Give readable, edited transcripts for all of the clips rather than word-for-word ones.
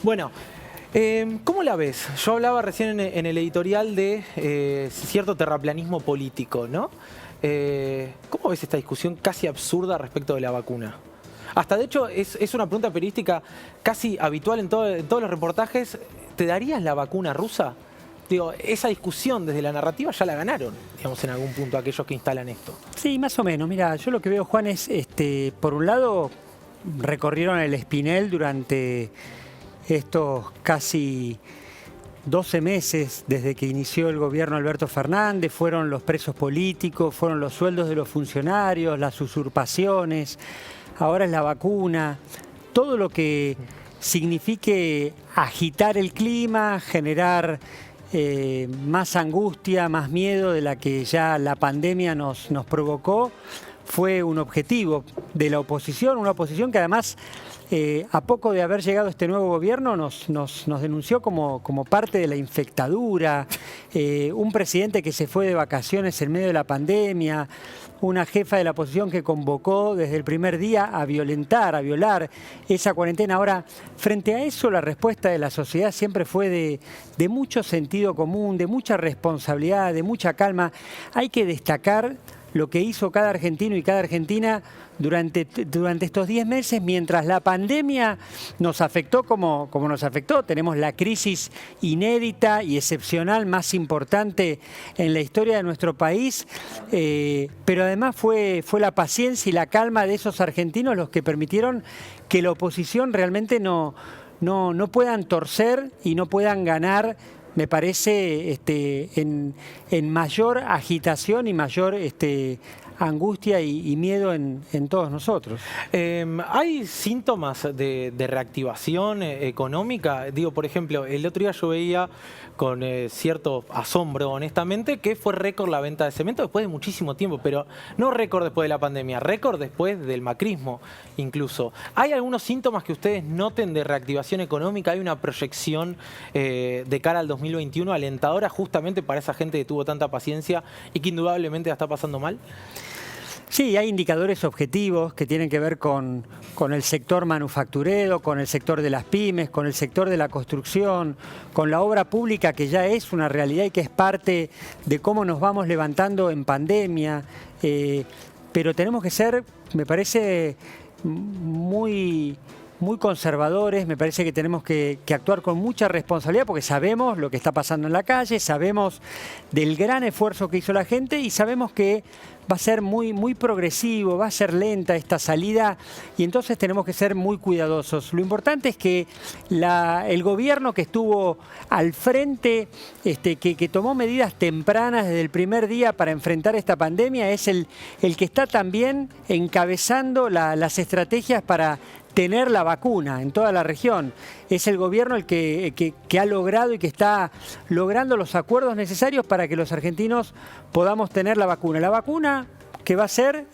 Bueno, ¿cómo la ves? Yo hablaba recién en el editorial de cierto terraplanismo político, ¿no? ¿Cómo ves esta discusión casi absurda respecto de la vacuna? Hasta de hecho es una pregunta periodística casi habitual en todos los reportajes. ¿Te darías la vacuna rusa? Digo, esa discusión desde la narrativa ya la ganaron, digamos, en algún punto aquellos que instalan esto. Sí, más o menos. Mira, yo lo que veo, Juan, es, por un lado, recorrieron el Espinel durante estos casi 12 meses desde que inició el gobierno Alberto Fernández, fueron los presos políticos, fueron los sueldos de los funcionarios, las usurpaciones, ahora es la vacuna, todo lo que signifique agitar el clima, generar más angustia, más miedo de la que ya la pandemia nos provocó, fue un objetivo de la oposición, una oposición que además a poco de haber llegado este nuevo gobierno nos denunció como parte de la infectadura, un presidente que se fue de vacaciones en medio de la pandemia, una jefa de la oposición que convocó desde el primer día a violentar, a violar esa cuarentena. Ahora, frente a eso, la respuesta de la sociedad siempre fue de mucho sentido común, de mucha responsabilidad, de mucha calma. Hay que destacar lo que hizo cada argentino y cada argentina durante estos 10 meses, mientras la pandemia nos afectó como nos afectó. Tenemos la crisis inédita y excepcional más importante en la historia de nuestro país, pero además fue la paciencia y la calma de esos argentinos los que permitieron que la oposición realmente no puedan torcer y no puedan ganar, me parece, en mayor agitación y mayor angustia y miedo en todos nosotros. ¿Hay síntomas de reactivación económica? Digo, por ejemplo, el otro día yo veía con cierto asombro, honestamente, que fue récord la venta de cemento después de muchísimo tiempo, pero no récord después de la pandemia, récord después del macrismo incluso. ¿Hay algunos síntomas que ustedes noten de reactivación económica? ¿Hay una proyección de cara al 2021 alentadora justamente para esa gente que tuvo tanta paciencia y que indudablemente la está pasando mal? Sí, hay indicadores objetivos que tienen que ver con el sector manufacturero, con el sector de las pymes, con el sector de la construcción, con la obra pública, que ya es una realidad y que es parte de cómo nos vamos levantando en pandemia. Pero tenemos que ser, me parece, muy conservadores. Me parece que tenemos que actuar con mucha responsabilidad porque sabemos lo que está pasando en la calle, sabemos del gran esfuerzo que hizo la gente y sabemos que va a ser muy progresivo, va a ser lenta esta salida y entonces tenemos que ser muy cuidadosos. Lo importante es que el gobierno que estuvo al frente, que tomó medidas tempranas desde el primer día para enfrentar esta pandemia, es el que está también encabezando las estrategias para tener la vacuna en toda la región. Es el gobierno el que ha logrado y que está logrando los acuerdos necesarios para que los argentinos podamos tener la vacuna. La vacuna que va a ser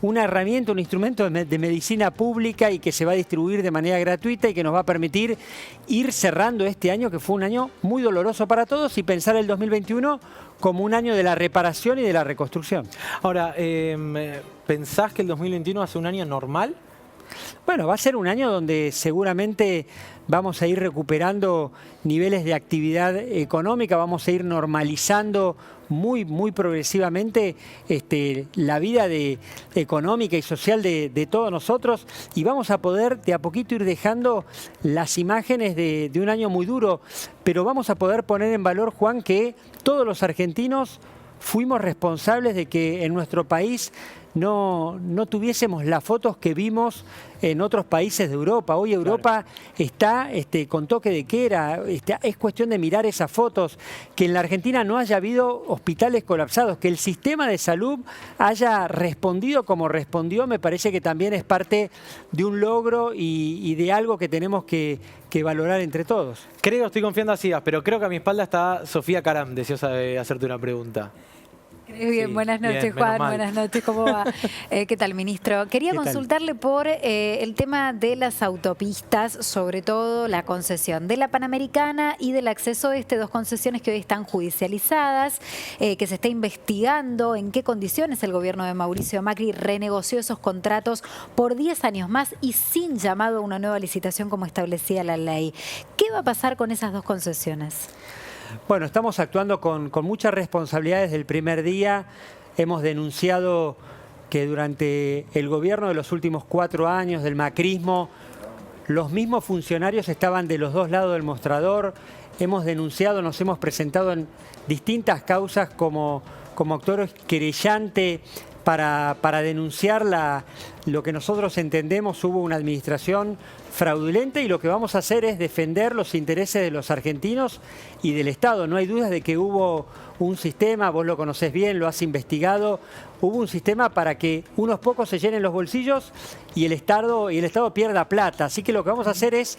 una herramienta, un instrumento de medicina pública y que se va a distribuir de manera gratuita y que nos va a permitir ir cerrando este año, que fue un año muy doloroso para todos, y pensar el 2021 como un año de la reparación y de la reconstrucción. Ahora, ¿pensás que el 2021 va a ser un año normal? Bueno, va a ser un año donde seguramente vamos a ir recuperando niveles de actividad económica, vamos a ir normalizando muy progresivamente la vida económica y social de todos nosotros y vamos a poder de a poquito ir dejando las imágenes de un año muy duro, pero vamos a poder poner en valor, Juan, que todos los argentinos fuimos responsables de que en nuestro país no tuviésemos las fotos que vimos en otros países de Europa. Hoy Europa está con toque de queda, es cuestión de mirar esas fotos, que en la Argentina no haya habido hospitales colapsados, que el sistema de salud haya respondido como respondió, me parece que también es parte de un logro y de algo que tenemos que valorar entre todos. Estoy confiando así, pero creo que a mi espalda está Sofía Caram, deseosa de hacerte una pregunta. Bien, Sí, buenas noches, bien, menos Juan. mal. Buenas noches, ¿cómo va? ¿Qué tal, ministro? Quería ¿Qué tal? consultarle por el tema de las autopistas, sobre todo la concesión de la Panamericana y del acceso oeste, dos concesiones que hoy están judicializadas, que se está investigando en qué condiciones el gobierno de Mauricio Macri renegoció esos contratos por 10 años más y sin llamado a una nueva licitación como establecía la ley. ¿Qué va a pasar con esas dos concesiones? Bueno, estamos actuando con mucha responsabilidad desde el primer día. Hemos denunciado que durante el gobierno de los últimos 4 años del macrismo, los mismos funcionarios estaban de los dos lados del mostrador. Hemos denunciado, nos hemos presentado en distintas causas como actor querellante para denunciar lo que nosotros entendemos hubo una administración fraudulenta, y lo que vamos a hacer es defender los intereses de los argentinos y del Estado. No hay dudas de que hubo un sistema, vos lo conocés bien, lo has investigado, hubo un sistema para que unos pocos se llenen los bolsillos y el Estado pierda plata. Así que lo que vamos a hacer es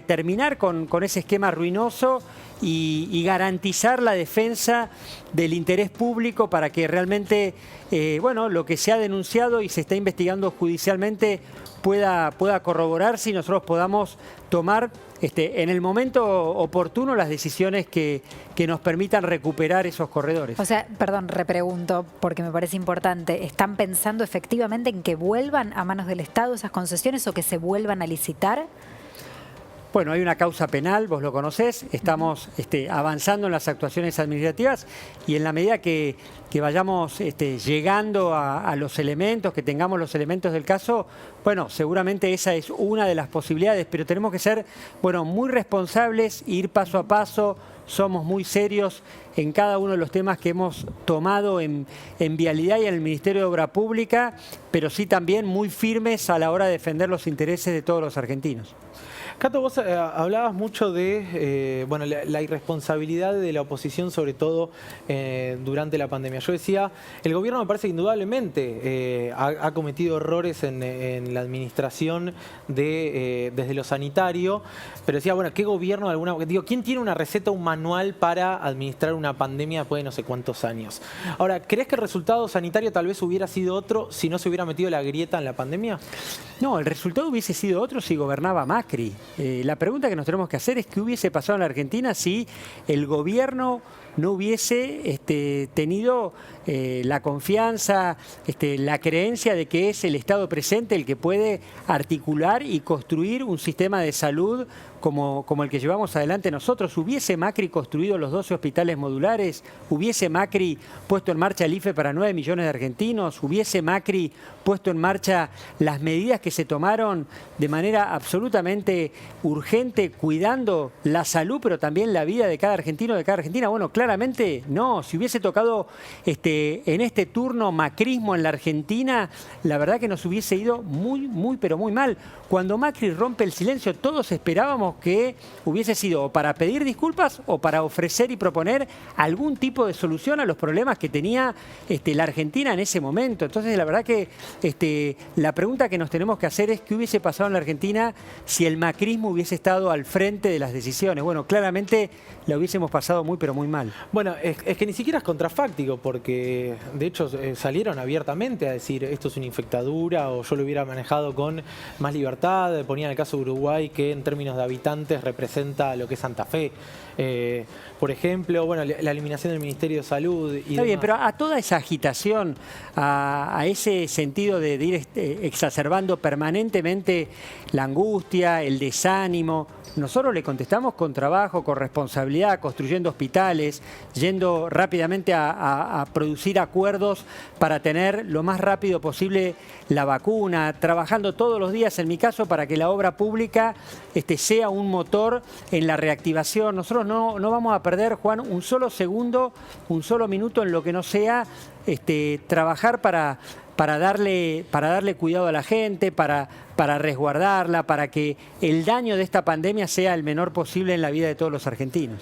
terminar con ese esquema ruinoso y garantizar la defensa del interés público para que realmente lo que se ha denunciado y se está investigando judicialmente pueda corroborarse y nosotros podamos tomar en el momento oportuno las decisiones que nos permitan recuperar esos corredores. O sea, perdón, repregunto, porque me parece importante. ¿Están pensando efectivamente en que vuelvan a manos del Estado esas concesiones o que se vuelvan a licitar? Bueno, hay una causa penal, vos lo conocés, estamos avanzando en las actuaciones administrativas y en la medida que vayamos llegando a los elementos, que tengamos los elementos del caso, bueno, seguramente esa es una de las posibilidades, pero tenemos que ser, muy responsables, ir paso a paso. Somos muy serios en cada uno de los temas que hemos tomado en Vialidad y en el Ministerio de Obra Pública, pero sí también muy firmes a la hora de defender los intereses de todos los argentinos. Cato, vos hablabas mucho de la irresponsabilidad de la oposición, sobre todo durante la pandemia. Yo decía, el gobierno me parece que indudablemente ha cometido errores en la administración desde lo sanitario, pero decía, ¿qué gobierno quién tiene una receta, un manual para administrar una pandemia después de no sé cuántos años? Ahora, ¿crees que el resultado sanitario tal vez hubiera sido otro si no se hubiera metido la grieta en la pandemia? No, el resultado hubiese sido otro si gobernaba Macri. La pregunta que nos tenemos que hacer es qué hubiese pasado en la Argentina si el gobierno no hubiese tenido la confianza, la creencia de que es el Estado presente el que puede articular y construir un sistema de salud como el que llevamos adelante nosotros. ¿Hubiese Macri construido los 12 hospitales modulares? ¿Hubiese Macri puesto en marcha el IFE para 9 millones de argentinos? ¿Hubiese Macri puesto en marcha las medidas que se tomaron de manera absolutamente urgente, cuidando la salud, pero también la vida de cada argentino, de cada argentina? Bueno, claramente no. Si hubiese tocado en este turno macrismo en la Argentina, la verdad que nos hubiese ido muy, pero muy mal. Cuando Macri rompe el silencio, todos esperábamos que hubiese sido o para pedir disculpas o para ofrecer y proponer algún tipo de solución a los problemas que tenía la Argentina en ese momento. Entonces, la verdad que la pregunta que nos tenemos que hacer es qué hubiese pasado en la Argentina si el macrismo hubiese estado al frente de las decisiones. Bueno, claramente la hubiésemos pasado muy, pero muy mal. Bueno, es que ni siquiera es contrafáctico, porque de hecho salieron abiertamente a decir esto es una infectadura o yo lo hubiera manejado con más libertad. Ponían el caso de Uruguay, que en términos de habitantes representa lo que es Santa Fe. Por ejemplo, la eliminación del Ministerio de Salud. Está bien, pero a toda esa agitación, a ese sentido de ir exacerbando permanentemente la angustia, el desánimo, nosotros le contestamos con trabajo, con responsabilidad, construyendo hospitales, yendo rápidamente a producir acuerdos para tener lo más rápido posible la vacuna, trabajando todos los días, en mi caso, para que la obra pública sea un motor en la reactivación. Nosotros no vamos a perder, Juan, un solo segundo, un solo minuto en lo que no sea trabajar para darle cuidado a la gente, para resguardarla, para que el daño de esta pandemia sea el menor posible en la vida de todos los argentinos.